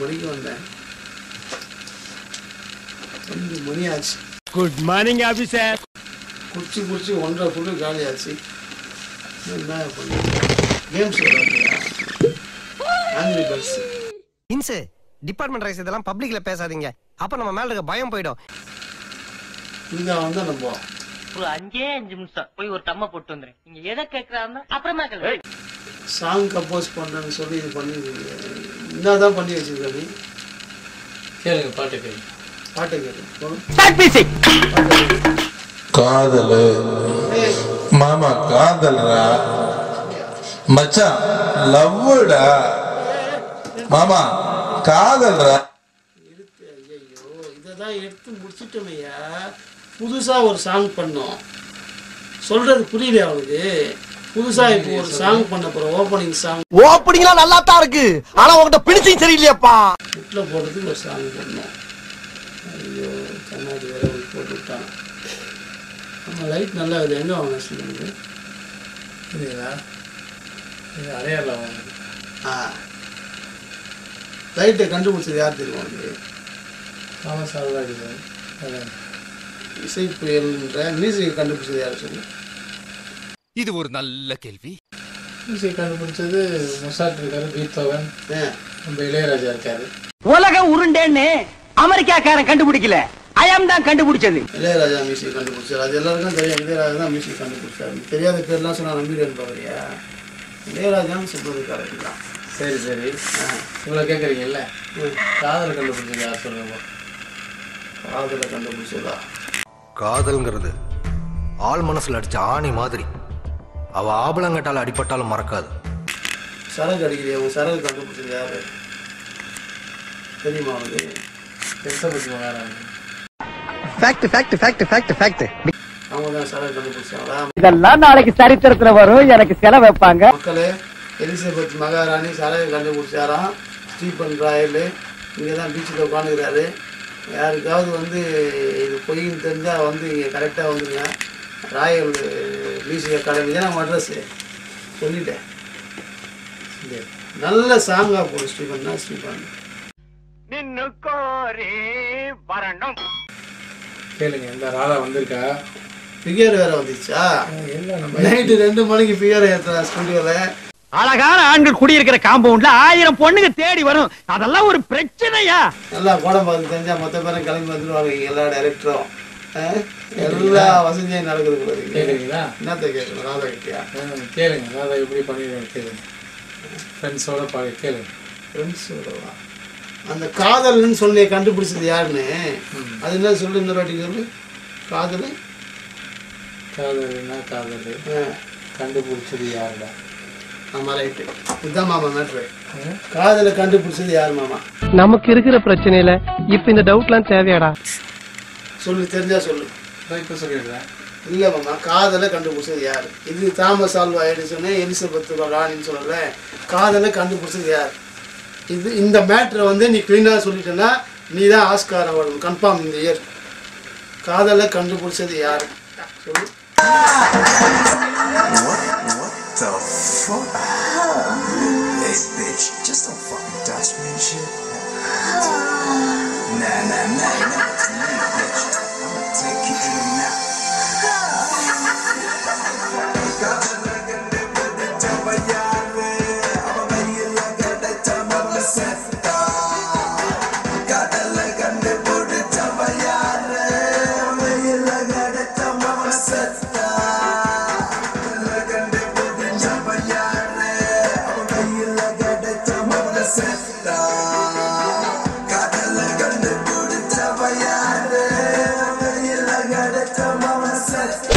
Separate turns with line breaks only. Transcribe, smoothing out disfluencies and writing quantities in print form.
மணிக்கு வந்தேன். 2 மணி ஆச்சு.
Good morning officer.
குடிச்சு 1.5 ஃபுல்லு காலி ஆச்சு. என்ன பண்ண கேம்ஸ் விளையாடுறியா? Angry birds.
இன்சு டிபார்ட்மெண்ட் ரைஸ் இதெல்லாம் பப்ளிக்ல பேசாதீங்க. அப்ப நம்ம மேல இருக்க பயம் போயிடும்.
இங்க வந்தா நம்ம
ஒரு 5 நிமிஷம் போய் ஒரு தம்ம போட்டு வந்துறேன். நீங்க எதை கேக்குறாங்க அப்புறமா கேளு.
சாங் கம்போஸ் பண்றேன்னு சொல்லி இது பண்ணி என்னதான் பண்ணி வச்சிருக்க நீ?
கேளுங்க பாட்டு கேளு.
பாட்டு கேளு.
காதலு மாமா காதல்ரா மச்சான் லவ்வுடா மாமா காதல்ரா.
ஐயோ இததான் எடுத்து முடிச்சிட்டோமையா. புதுசா ஒரு சாங் பண்ணோம். சொல்றது புரியல அவனுக்கு. புதுசா இப்போ ஒரு சாங் பண்ண போறோம். Opening song.
ஓப்பனிங்லாம் நல்லா தான் இருக்கு. ஆனா உங்ககிட்ட பினிஷிங் சரியில்லையாப்பா.
வீட்டுல போடுறதுக்கு ஒரு சாங் பண்ணோம். ஐயோ கண்ணாடி வேற போட்டு விட்டான். நம்ம லைட் நல்லா இது எங்க வாங்க சொல்லுங்க.
இதுங்களா இது அடையாள
லைட்டை கண்டுபிடிச்சது யார் தெரியும் உங்களுக்கு?
Thomas Alva Edison.
இசை புயல்ன்ற மியூசிக்கை கண்டுபிடிச்சது யார் சொல்லு?
இது ஒரு நல்ல கேள்வி.
மியூசிக் கண்டுபிடிச்சது மொசாட் இருக்காரு, பீத்தோவன், நம்ம இளையராஜா இருக்காரு.
உலக உருண்டேன்னு அமெரிக்காக்காரன் கண்டுபிடிக்கல, அயம் தான் கண்டுபிடிச்சது.
இளையராஜா மியூசிக் கண்டுபிடிச்சாரு. அது எல்லாருக்கும் தெரியும். இளையராஜா தான் மியூசிக் கண்டுபிடிச்சாரு. தெரியாத பேர்லாம் சொன்னா நம்பிடுன்னு பாக்குறியா? இளையராஜான்னு சொல்றது கரெக்ட் தான்.
சரி சரி இவ்வளோ கேட்குறீங்கல்ல, காதலை கண்டுபிடிச்சது யார் சொல்லுங்க?
காதலை கண்டுபிடிச்சதா?
காதல்ங்கிறது ஆள் மனசுல அடிச்ச ஆணி மாதிரி. அவ ஆபலங்கட்டால அடிபட்டாலும் மறக்காது.
சரகு அடிக்கிறியா? உன் சரகு கண்டுபிடிச்சது யாரு தெரியுமா அவனுக்கு?
பெருசபதி மகாராணி.
அவங்க தான் சரகு கண்டுபிடிச்சாங்களா?
இதெல்லாம் நாளைக்கு சரித்திரத்துல வரும். எனக்கு செலவு வைப்பாங்க.
மக்களே, எலிசபெத் மகாராணி சரகு கண்டுபிடிச்சாராம். ஸ்டீபன் ராயல் இங்கே தான் பீச்சில் உட்காந்துக்கிறாரு. யாருக்காவது வந்து இது பொய்ன்னு தெரிஞ்சால் வந்து இங்கே கரெக்டாக வந்துடுங்க. ராயல் மியூசிக் அகாடமி தான் நம்ம அட்ரஸ்ஸு சொல்லிட்டேன். நல்ல சாங்காக போடு ஸ்டீபன் தான். ஸ்டீபன்
கேளுங்க, இந்த ராதா வந்திருக்கா?
ஃபிகர் வேற வந்துச்சா? நைட்டு 2 மணிக்கு ஃபிகர் ஏற்றுறா ஸ்டுடியோவில்.
அழகான ஆண்கள் குடியிருக்கிற காம்பவுண்ட்ல 1000 பொண்ணுங்க தேடி வரும். அதெல்லாம் ஒரு பிரச்சனையா?
நல்லா படம் பார்த்து தெரிஞ்சா மொத்த பேரும் கிளம்பி வந்துடுவாங்க. எல்லா டைரக்டரும் எல்லா வசதியும் நடக்குது.
கேளுங்களா?
என்னத்த கேட்கணும்? ராதா கிட்டியா?
கேளுங்க, ராதா எப்படி பண்ணிடுவாங்க கேளுங்க. ஃப்ரெண்ட்ஸோட பாடி கேளுங்க.
ஃப்ரெண்ட்ஸோடவா? அந்த காதல்னு சொல்லி கண்டுபிடிச்சது யாருன்னு அது என்ன சொல்லு? இன்னொரு வாட்டி சொல்லு. காதல்
காதல்னா காதல் கண்டுபிடிச்சது யாருடா?
ஆமா ரைட்டு. இதுதான் மாமா மேட்ரு. காதலை கண்டுபிடிச்சது யாரு மாமா?
நமக்கு இருக்கிற பிரச்சனையில இப்ப இந்த டவுட்லாம் தேவையாடா?
சொல்லு, தெரிஞ்சா சொல்லு.
இப்போ சொல்லிடுறேன்.
இல்லை மாமா, காதலை கண்டுபிடிச்சது யாரு? இது தாமஸ் ஆல்வா எடிசன், எலிசபெத் ராணின்னு சொல்லல. காதலை கண்டுபிடிச்சது யார்? இது இந்த மேட்ரை வந்து நீ கிளீனாக சொல்லிட்டேன்னா நீ தான் ஆஸ்கார் அவார்டு கன்ஃபார்ம் இந்த இயர். காதலை கண்டுபிடிச்சது யார் சொல்லு.
The fuck? Hey bitch, just don't fucking touch me and shit. Nah, it's me, bitch. I'ma take you in and out. Set.